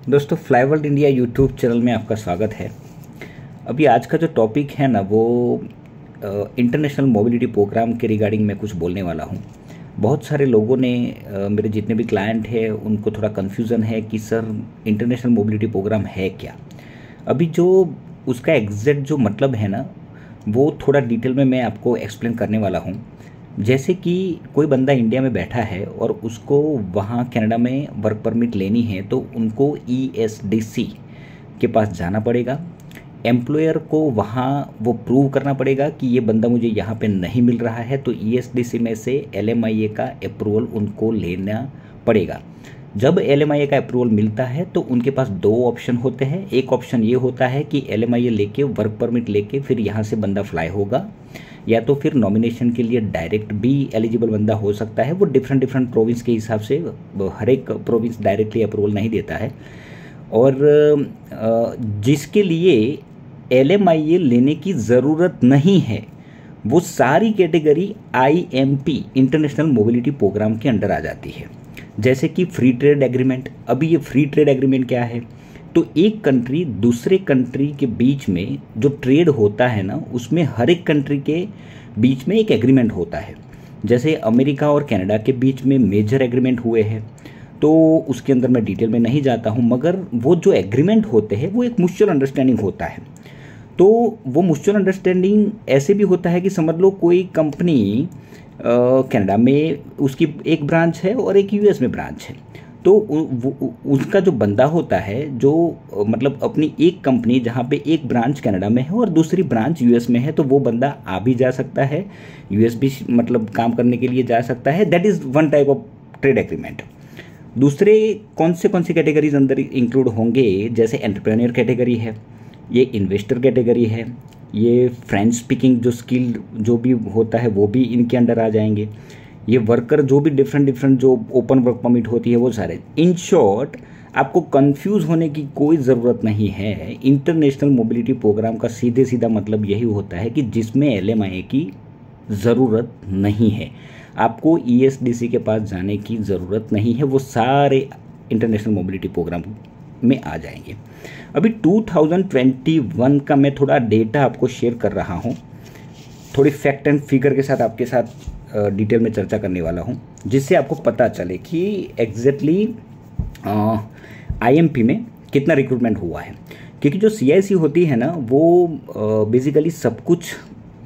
दोस्तों, fly world India YouTube channel में आपका स्वागत है। अभी आज का जो टॉपिक है ना वो इंटरनेशनल मोबिलिटी प्रोग्राम के रिगार्डिंग मैं कुछ बोलने वाला हूँ। बहुत सारे लोगों ने मेरे जितने भी क्लाइंट हैं उनको थोड़ा कन्फ्यूज़न है कि सर इंटरनेशनल मोबिलिटी प्रोग्राम है क्या। अभी जो उसका एग्जैक्ट जो मतलब है ना वो थोड़ा डिटेल में मैं आपको एक्सप्लेन करने वाला हूँ। जैसे कि कोई बंदा इंडिया में बैठा है और उसको वहाँ कनाडा में वर्क परमिट लेनी है तो उनको ESDC के पास जाना पड़ेगा। एम्प्लॉयर को वहाँ वो प्रूव करना पड़ेगा कि ये बंदा मुझे यहाँ पे नहीं मिल रहा है, तो ESDC में से LMIA का अप्रूवल उनको लेना पड़ेगा। जब LMIA का अप्रूवल मिलता है तो उनके पास दो ऑप्शन होते हैं। एक ऑप्शन ये होता है कि LMIA लेके वर्क परमिट लेके फिर यहाँ से बंदा फ्लाई होगा, या तो फिर नॉमिनेशन के लिए डायरेक्ट भी एलिजिबल बंदा हो सकता है। वो डिफरेंट प्रोविंस के हिसाब से, हर एक प्रोविंस डायरेक्टली अप्रूवल नहीं देता है। और जिसके लिए LMIA लेने की ज़रूरत नहीं है वो सारी category IMP international mobility programme के अंडर आ जाती है। जैसे कि फ्री ट्रेड एग्रीमेंट। अभी ये फ्री ट्रेड एग्रीमेंट क्या है, तो एक कंट्री दूसरे कंट्री के बीच में जो ट्रेड होता है ना उसमें हर एक कंट्री के बीच में एक एग्रीमेंट होता है। जैसे अमेरिका और कनाडा के बीच में मेजर एग्रीमेंट हुए हैं, तो उसके अंदर मैं डिटेल में नहीं जाता हूँ, मगर वो जो एग्रीमेंट होते हैं वो एक म्यूचुअल अंडरस्टैंडिंग होता है। तो वो म्यूचुअल अंडरस्टैंडिंग ऐसे भी होता है कि समझ लो कोई कंपनी कनाडा में उसकी एक ब्रांच है और एक US में ब्रांच है, तो उसका जो बंदा होता है जो मतलब अपनी एक कंपनी जहाँ पे एक ब्रांच कनाडा में है और दूसरी ब्रांच US में है, तो वो बंदा आ भी जा सकता है, US भी मतलब काम करने के लिए जा सकता है। That is one type of trade agreement. दूसरे कौन से कैटेगरीज अंदर इंक्लूड होंगे, जैसे एंटरप्रेन्योर कैटेगरी है, ये इन्वेस्टर कैटेगरी है, ये फ्रेंच स्पीकिंग जो स्किल जो भी होता है वो भी इनके अंडर आ जाएंगे, ये वर्कर जो भी डिफरेंट जो ओपन वर्क परमिट होती है वो सारे। इन शॉर्ट, आपको कंफ्यूज होने की कोई ज़रूरत नहीं है। इंटरनेशनल मोबिलिटी प्रोग्राम का सीधा मतलब यही होता है कि जिसमें LMIA की ज़रूरत नहीं है, आपको ESDC के पास जाने की ज़रूरत नहीं है, वो सारे इंटरनेशनल मोबिलिटी प्रोग्राम में आ जाएंगे। अभी 2021 का मैं थोड़ा डेटा आपको शेयर कर रहा हूँ, थोड़ी फैक्ट एंड फिगर के साथ आपके साथ डिटेल में चर्चा करने वाला हूँ, जिससे आपको पता चले कि एग्जैक्टली IMP में कितना रिक्रूटमेंट हुआ है। क्योंकि जो CIC होती है ना वो बेसिकली सब कुछ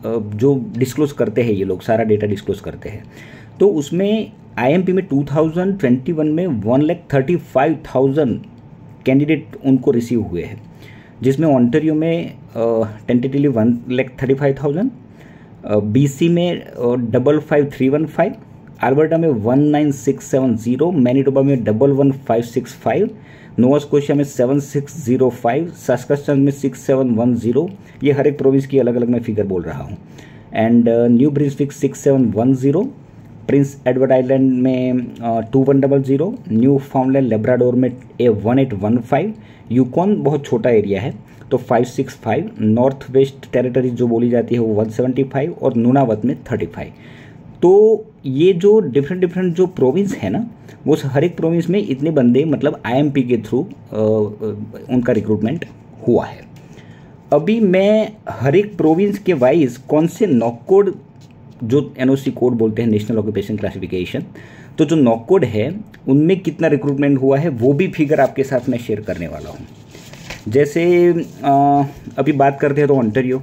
जो डिस्क्लोज करते हैं, ये लोग सारा डेटा डिस्क्लोज करते हैं। तो उसमें IMP में 2021 में 1,35,000 कैंडिडेट उनको रिसीव हुए हैं, जिसमें ऑन्टारियो में टेंटेटिवली 1,35,000, BC में 55,315, अल्बर्टा में 19,670, मैनिटोबा में 11,565, नोवा स्कोशिया में 7,605, सस्काचुसेट्स में 6,710। ये हर एक प्रोविंस की अलग अलग मैं फिगर बोल रहा हूँ। And New Brunswick 6,710, Prince Edward Island में 2,100, न्यू फाउंडलैंड लेब्राडोर में 1,815, यूकॉन बहुत छोटा एरिया है तो 565, नॉर्थ वेस्ट टेरिटरी जो बोली जाती है वो 175 और नूनावत में 35। तो ये जो डिफरेंट जो प्रोविंस है ना वो हर एक प्रोविंस में इतने बंदे मतलब IMP के थ्रू उनका रिक्रूटमेंट हुआ है। अभी मैं हर एक प्रोविंस के वाइज कौन से नॉक कोड जो NOC कोड बोलते हैं, नेशनल ऑक्यूपेशन क्लासिफिकेशन, तो जो नॉक कोड है उनमें कितना रिक्रूटमेंट हुआ है वो भी फिगर आपके साथ मैं शेयर करने वाला हूँ। जैसे अभी बात करते हैं तो ऑन्टारियो,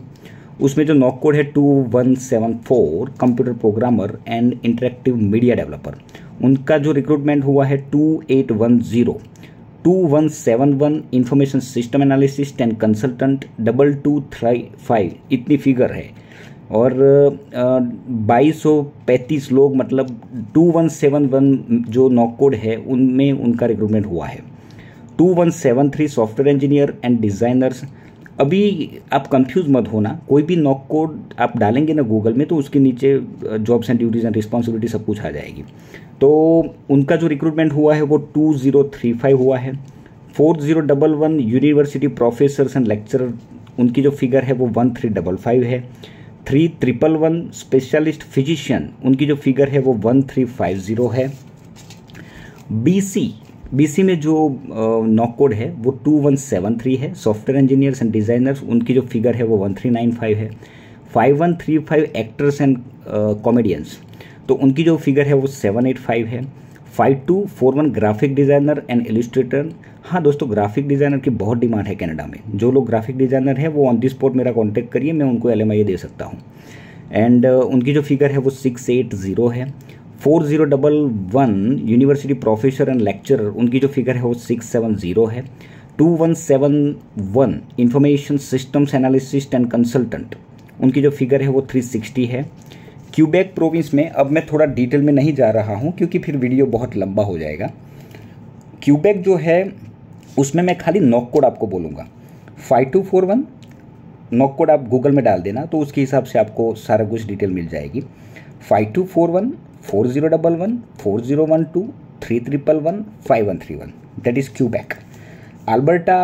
उसमें जो नॉक कोड है 2174 computer programmer and interactive media developer, उनका जो रिक्रूटमेंट हुआ है 2810, 2171 information system analyst and consultant 2235, इतनी फिगर है। और 2235 लोग मतलब 2171 जो नॉक कोड है उनमें उनका रिक्रूटमेंट हुआ है। 2173 सॉफ्टवेयर इंजीनियर एंड डिज़ाइनर्स। अभी आप कंफ्यूज मत होना, कोई भी नॉक कोड आप डालेंगे ना गूगल में तो उसके नीचे jobs and duties and responsibility सब कुछ आ जाएगी। तो उनका जो रिक्रूटमेंट हुआ है वो 2035 हुआ है। 4011 यूनिवर्सिटी प्रोफेसर्स एंड लेक्चरर, उनकी जो फिगर है वो 1355 है। 3111 स्पेशलिस्ट फिजिशियन, उनकी जो फिगर है वो 1350 है। BC BC में जो नॉक कोड है वो 2173 है। सॉफ्टवेयर इंजीनियर्स एंड डिज़ाइनर्स उनकी जो फिगर है वो 1395 है। 5135 एक्टर्स एंड कॉमेडियंस तो उनकी जो फिगर है वो 785 है। 5241 ग्राफिक डिज़ाइनर एंड इलस्ट्रेटर। हाँ दोस्तों, ग्राफिक डिज़ाइनर की बहुत डिमांड है कनाडा में। जो लोग ग्राफिक डिज़ाइनर हैं वो ऑन दी स्पॉट मेरा कॉन्टैक्ट करिए, मैं उनको LMIA दे सकता हूँ। एंड उनकी जो फिगर है वो 680 है। 4011 यूनिवर्सिटी प्रोफेसर एंड लेक्चरर उनकी जो फिगर है वो 670 है। 2171 information systems analyst and consultant उनकी जो फिगर है वो 360 है। क्यूबेक प्रोविंस में, अब मैं थोड़ा डिटेल में नहीं जा रहा हूँ क्योंकि फिर वीडियो बहुत लंबा हो जाएगा। क्यूबेक जो है उसमें मैं खाली नॉक कोड आपको बोलूँगा। 5241 नॉक कोड आप गूगल में डाल देना तो उसके हिसाब से आपको सारा कुछ डिटेल मिल जाएगी। 5241 4011 4012 3111 5131 दैट इज़ क्यूबेक। अल्बर्टा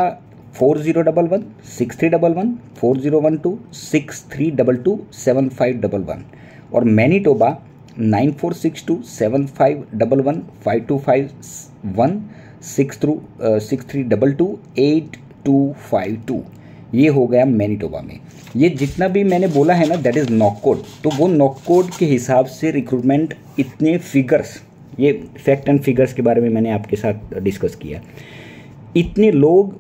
4011 6311 4012 6322 7511 और मैनीटोबा 9462 7511 5251 6322 8252। ये हो गया मैनीटोबा में। ये जितना भी मैंने बोला है ना दैट इज़ नॉक कोड। तो वो नॉक कोड के हिसाब से रिक्रूटमेंट इतने फिगर्स, ये फैक्ट एंड फिगर्स के बारे में मैंने आपके साथ डिस्कस किया। इतने लोग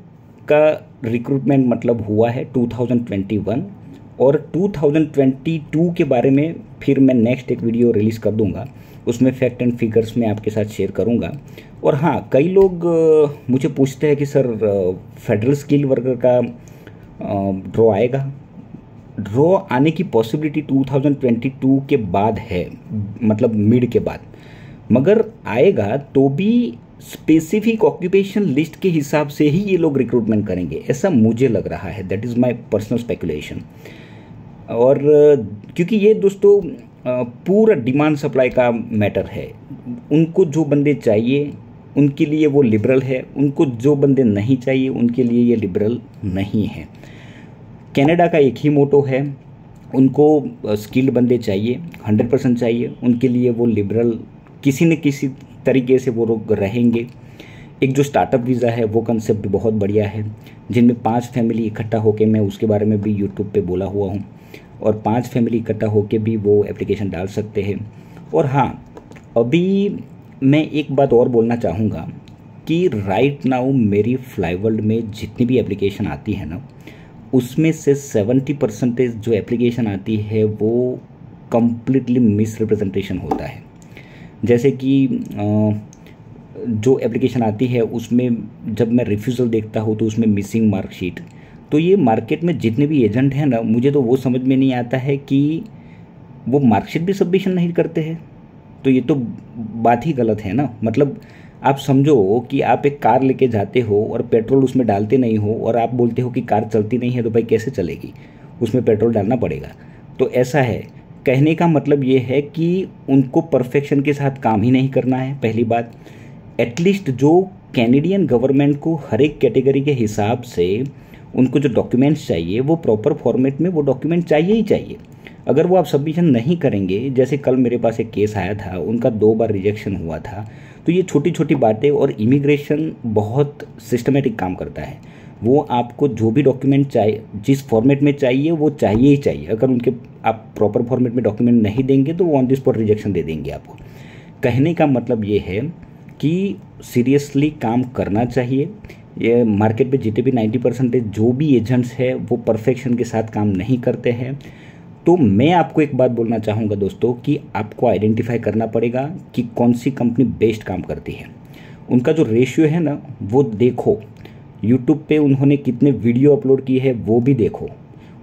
का रिक्रूटमेंट मतलब हुआ है 2021 और 2022 के बारे में फिर मैं नेक्स्ट एक वीडियो रिलीज़ कर दूंगा, उसमें फैक्ट एंड फिगर्स मैं आपके साथ शेयर करूंगा। और हाँ, कई लोग मुझे पूछते हैं कि सर फेडरल स्किल वर्कर का ड्रॉ आएगा। ड्रॉ आने की पॉसिबिलिटी 2022 के बाद है, मतलब मिड के बाद, मगर आएगा तो भी स्पेसिफिक ऑक्यूपेशन लिस्ट के हिसाब से ही ये लोग रिक्रूटमेंट करेंगे, ऐसा मुझे लग रहा है। That is my personal speculation. और क्योंकि ये दोस्तों पूरा डिमांड सप्लाई का मैटर है। उनको जो बंदे चाहिए उनके लिए वो लिबरल है, उनको जो बंदे नहीं चाहिए उनके लिए ये लिबरल नहीं है। कनाडा का एक ही मोटो है, उनको स्किल्ड बंदे चाहिए, 100% चाहिए, उनके लिए वो लिबरल किसी न किसी तरीके से वो लोग रहेंगे। एक जो स्टार्टअप वीज़ा है वो कंसेप्ट बहुत बढ़िया है, जिनमें 5 फैमिली इकट्ठा होके, मैं उसके बारे में भी यूट्यूब पे बोला हुआ हूँ, और 5 फैमिली इकट्ठा होके भी वो एप्लीकेशन डाल सकते हैं। और हाँ, अभी मैं एक बात और बोलना चाहूँगा कि राइट नाउ मेरी फ्लाईवर्ल्ड में जितनी भी एप्लीकेशन आती है ना, उसमें से 70% जो एप्लीकेशन आती है वो कम्प्लीटली मिसरिप्रेजेंटेशन होता है। जैसे कि जो एप्लीकेशन आती है उसमें जब मैं रिफ्यूज़ल देखता हूँ तो उसमें मिसिंग मार्कशीट। तो ये मार्केट में जितने भी एजेंट हैं ना, मुझे तो वो समझ में नहीं आता है कि वो मार्कशीट भी सबमिशन नहीं करते हैं। तो ये तो बात ही गलत है ना। मतलब आप समझो कि आप एक कार लेके जाते हो और पेट्रोल उसमें डालते नहीं हो और आप बोलते हो कि कार चलती नहीं है, तो भाई कैसे चलेगी, उसमें पेट्रोल डालना पड़ेगा। तो ऐसा है, कहने का मतलब ये है कि उनको परफेक्शन के साथ काम ही नहीं करना है, पहली बात। एटलीस्ट जो कैनेडियन गवर्नमेंट को हर एक कैटेगरी के हिसाब से उनको जो डॉक्यूमेंट्स चाहिए वो प्रॉपर फॉर्मेट में वो डॉक्यूमेंट चाहिए ही चाहिए। अगर वो आप सबमिशन नहीं करेंगे, जैसे कल मेरे पास एक केस आया था, उनका 2 बार रिजेक्शन हुआ था। तो ये छोटी छोटी बातें, और इमिग्रेशन बहुत सिस्टमेटिक काम करता है। वो आपको जो भी डॉक्यूमेंट चाहिए, जिस फॉर्मेट में चाहिए वो चाहिए ही चाहिए। अगर उनके आप प्रॉपर फॉर्मेट में डॉक्यूमेंट नहीं देंगे तो वो ऑन द स्पॉट रिजेक्शन दे देंगे आपको। कहने का मतलब ये है कि सीरियसली काम करना चाहिए। ये मार्केट पे जितने भी 90% जो भी एजेंट्स हैं वो परफेक्शन के साथ काम नहीं करते हैं। तो मैं आपको एक बात बोलना चाहूँगा दोस्तों कि आपको आइडेंटिफाई करना पड़ेगा कि कौन सी कंपनी बेस्ट काम करती है। उनका जो रेशियो है ना वो देखो, यूट्यूब पे उन्होंने कितने वीडियो अपलोड किए हैं वो भी देखो,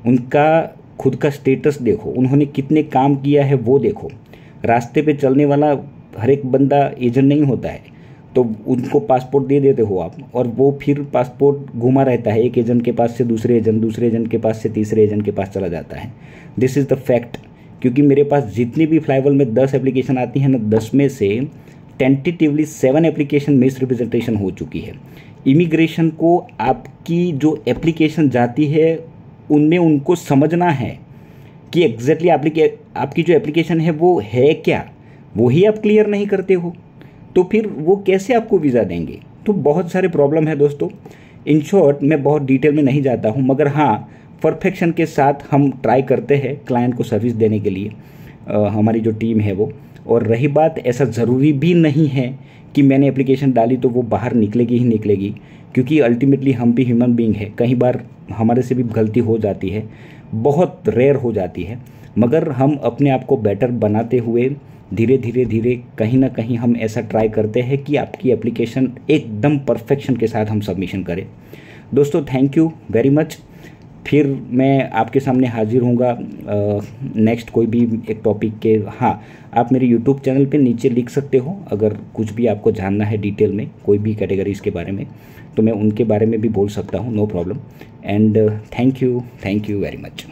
उनका खुद का स्टेटस देखो, उन्होंने कितने काम किया है वो देखो। रास्ते पे चलने वाला हर एक बंदा एजेंट नहीं होता है, तो उनको पासपोर्ट दे देते हो आप, और वो फिर पासपोर्ट घुमा रहता है, एक एजेंट के पास से दूसरे एजेंट के पास से तीसरे एजेंट के पास चला जाता है। This is the fact. क्योंकि मेरे पास जितनी भी फ्लाईवर्ल्ड में 10 एप्लीकेशन आती है ना, 10 में से टेंटेटिवली 7 एप्लीकेशन मिस रिप्रेजेंटेशन हो चुकी है। इमिग्रेशन को आपकी जो एप्लीकेशन जाती है उनमें उनको समझना है कि एग्जैक्टली आपकी जो एप्लीकेशन है वो है क्या, वो ही आप क्लियर नहीं करते हो, तो फिर वो कैसे आपको वीज़ा देंगे। तो बहुत सारे प्रॉब्लम है दोस्तों। इन शॉर्ट मैं बहुत डिटेल में नहीं जाता हूँ, मगर हाँ परफेक्शन के साथ हम ट्राई करते हैं क्लाइंट को सर्विस देने के लिए, हमारी जो टीम है वो। और रही बात, ऐसा ज़रूरी भी नहीं है कि मैंने एप्लीकेशन डाली तो वो बाहर निकलेगी ही निकलेगी, क्योंकि अल्टीमेटली हम भी ह्यूमन बीइंग है, कई बार हमारे से भी गलती हो जाती है, बहुत रेयर हो जाती है। मगर हम अपने आप को बेटर बनाते हुए धीरे धीरे धीरे कहीं ना कहीं हम ऐसा ट्राई करते हैं कि आपकी एप्लीकेशन एकदम परफेक्शन के साथ हम सबमिशन करें। दोस्तों थैंक यू वेरी मच। फिर मैं आपके सामने हाजिर होऊंगा नेक्स्ट कोई भी एक टॉपिक के। हाँ, आप मेरे यूट्यूब चैनल पे नीचे लिख सकते हो अगर कुछ भी आपको जानना है डिटेल में कोई भी कैटेगरीज के बारे में, तो मैं उनके बारे में भी बोल सकता हूँ, no problem. And thank you very much.